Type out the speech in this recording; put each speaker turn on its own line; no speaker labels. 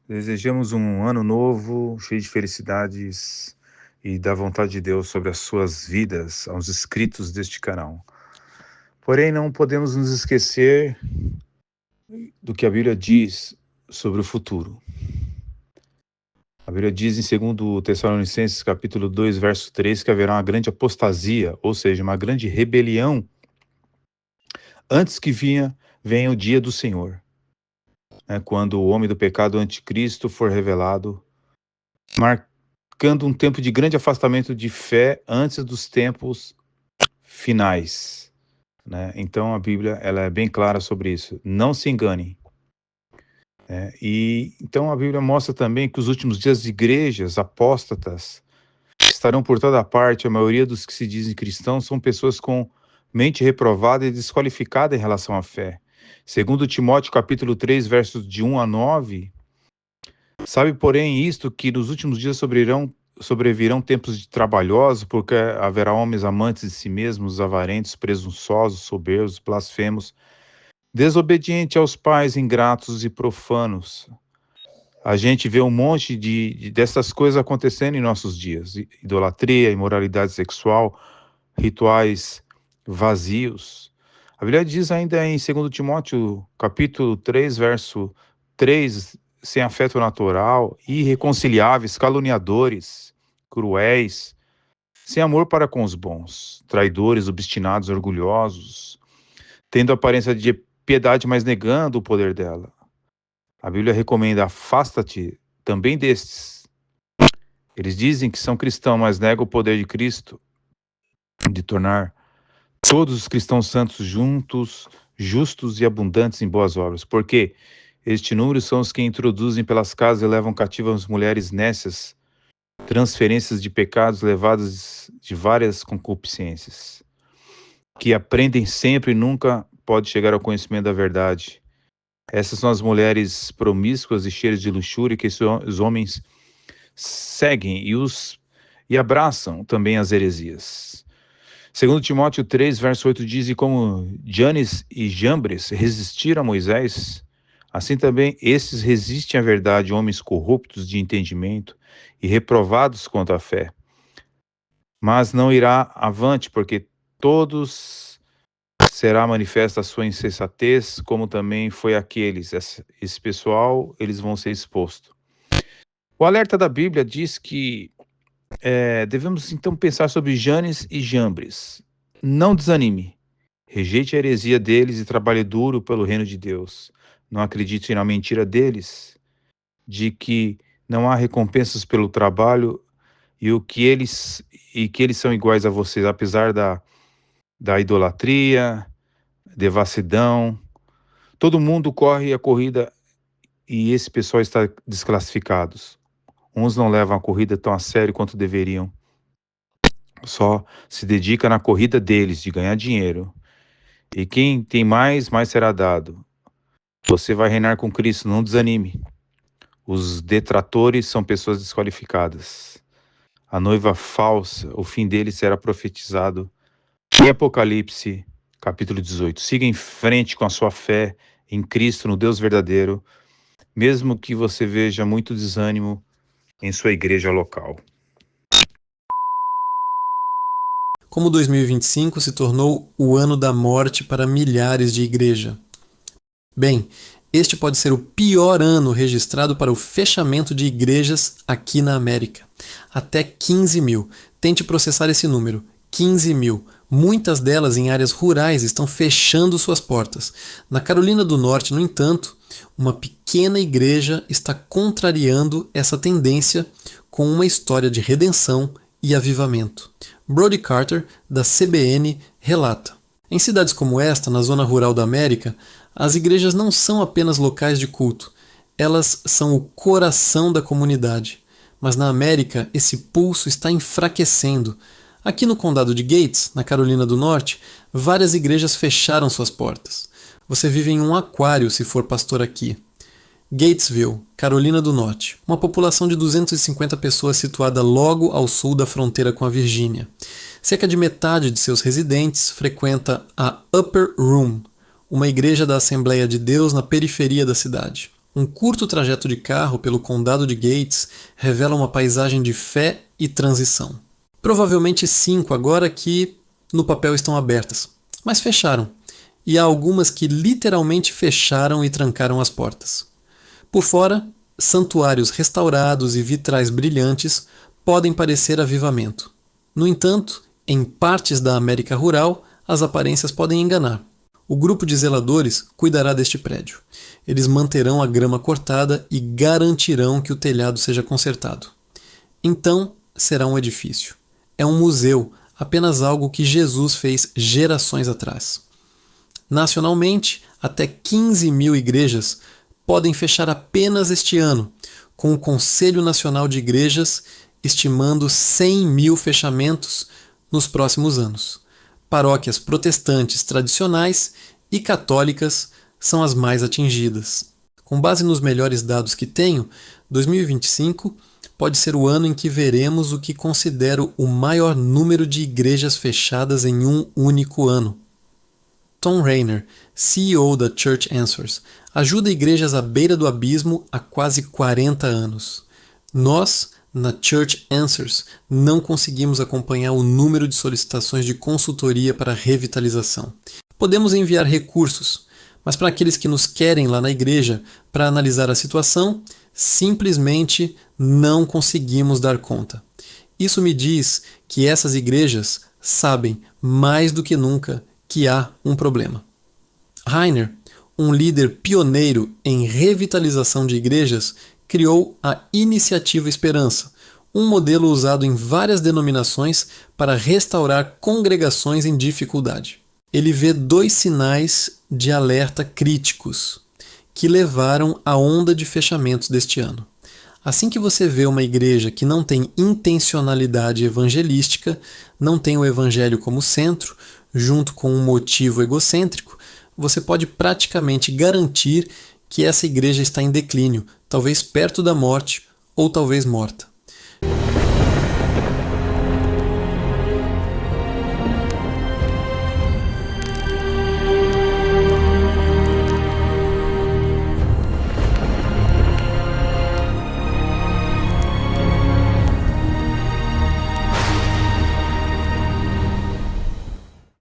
Desejamos um ano novo, cheio de felicidades e da vontade de Deus sobre as suas vidas, aos inscritos deste canal. Porém, não podemos nos esquecer do que a Bíblia diz sobre o futuro. A Bíblia diz em 2 Tessalonicenses, capítulo 2, verso 3, que haverá uma grande apostasia, ou seja, uma grande rebelião, antes que venha o dia do Senhor, quando o homem do pecado, o anticristo, for revelado, marcando um tempo de grande afastamento de fé antes dos tempos finais. Então a Bíblia ela é bem clara sobre isso. Não se enganem. E então a Bíblia mostra também que os últimos dias de igrejas apóstatas estarão por toda parte. A maioria dos que se dizem cristãos são pessoas com mente reprovada e desqualificada em relação à fé. Segundo Timóteo capítulo 3, versos de 1 a 9, sabe, porém, isto, que nos últimos dias sobrevirão tempos trabalhosos, porque haverá homens amantes de si mesmos, avarentos, presunçosos, soberbos, blasfemos, desobedientes aos pais, ingratos e profanos. A gente vê um monte dessas coisas acontecendo em nossos dias. Idolatria, imoralidade sexual, rituais vazios. A Bíblia diz ainda em 2 Timóteo, capítulo 3, verso 3, sem afeto natural, irreconciliáveis, caluniadores, cruéis, sem amor para com os bons, traidores, obstinados, orgulhosos, tendo aparência de piedade, mas negando o poder dela. A Bíblia recomenda: afasta-te também destes. Eles dizem que são cristãos, mas negam o poder de Cristo de tornar todos os cristãos santos juntos, justos e abundantes em boas obras. Porque este número são os que introduzem pelas casas e levam cativas as mulheres nécias, transferências de pecados levadas de várias concupiscências, que aprendem sempre e nunca pode chegar ao conhecimento da verdade. Essas são as mulheres promíscuas e cheias de luxúria que os homens seguem e abraçam também as heresias. Segundo Timóteo 3, verso 8 diz: e como Janes e Jambres resistiram a Moisés, assim também esses resistem à verdade, homens corruptos de entendimento e reprovados quanto à fé. Mas não irá avante, porque todos será manifesta a sua insensatez, como também foi aqueles. Esse pessoal, eles vão ser expostos. O alerta da Bíblia diz que devemos então pensar sobre Janes e Jambres. Não desanime. Rejeite a heresia deles e trabalhe duro pelo reino de Deus. Não acredite na mentira deles, de que não há recompensas pelo trabalho e que eles são iguais a vocês, apesar da idolatria, devassidão. Todo mundo corre a corrida e esse pessoal está desclassificados. Uns não levam a corrida tão a sério quanto deveriam. Só se dedica na corrida deles, de ganhar dinheiro. E quem tem mais será dado. Você vai reinar com Cristo, não desanime. Os detratores são pessoas desqualificadas. A noiva falsa, o fim deles será profetizado em Apocalipse, capítulo 18. Siga em frente com a sua fé em Cristo, no Deus verdadeiro, mesmo que você veja muito desânimo em sua igreja local.
Como 2025 se tornou o ano da morte para milhares de igrejas? Bem, este pode ser o pior ano registrado para o fechamento de igrejas aqui na América. Até 15 mil. Tente processar esse número. 15 mil. Muitas delas em áreas rurais estão fechando suas portas. Na Carolina do Norte, no entanto, uma pequena igreja está contrariando essa tendência com uma história de redenção e avivamento. Brody Carter, da CBN, relata: em cidades como esta, na zona rural da América, as igrejas não são apenas locais de culto, elas são o coração da comunidade. Mas na América, esse pulso está enfraquecendo. Aqui no condado de Gates, na Carolina do Norte, várias igrejas fecharam suas portas. Você vive em um aquário se for pastor aqui. Gatesville, Carolina do Norte, uma população de 250 pessoas situada logo ao sul da fronteira com a Virgínia. Cerca de metade de seus residentes frequenta a Upper Room, uma igreja da Assembleia de Deus na periferia da cidade. Um curto trajeto de carro pelo condado de Gates revela uma paisagem de fé e transição. Provavelmente 5 agora que no papel estão abertas, mas fecharam. E há algumas que literalmente fecharam e trancaram as portas. Por fora, santuários restaurados e vitrais brilhantes podem parecer avivamento. No entanto, em partes da América rural, as aparências podem enganar. O grupo de zeladores cuidará deste prédio. Eles manterão a grama cortada e garantirão que o telhado seja consertado. Então, será um edifício. É um museu, apenas algo que Jesus fez gerações atrás. Nacionalmente, até 15.000 igrejas podem fechar apenas este ano, com o Conselho Nacional de Igrejas estimando 100.000 fechamentos nos próximos anos. Paróquias protestantes tradicionais e católicas são as mais atingidas. Com base nos melhores dados que tenho, 2025 pode ser o ano em que veremos o que considero o maior número de igrejas fechadas em um único ano. Tom Rainer, CEO da Church Answers, ajuda igrejas à beira do abismo há quase 40 anos. Nós, na Church Answers, não conseguimos acompanhar o número de solicitações de consultoria para revitalização. Podemos enviar recursos, mas para aqueles que nos querem lá na igreja para analisar a situação, simplesmente não conseguimos dar conta. Isso me diz que essas igrejas sabem mais do que nunca que há um problema. Rainer, um líder pioneiro em revitalização de igrejas, criou a Iniciativa Esperança, um modelo usado em várias denominações para restaurar congregações em dificuldade. Ele vê 2 sinais de alerta críticos que levaram à onda de fechamentos deste ano. Assim que você vê uma igreja que não tem intencionalidade evangelística, não tem o evangelho como centro, junto com um motivo egocêntrico, você pode praticamente garantir que essa igreja está em declínio, talvez perto da morte ou talvez morta.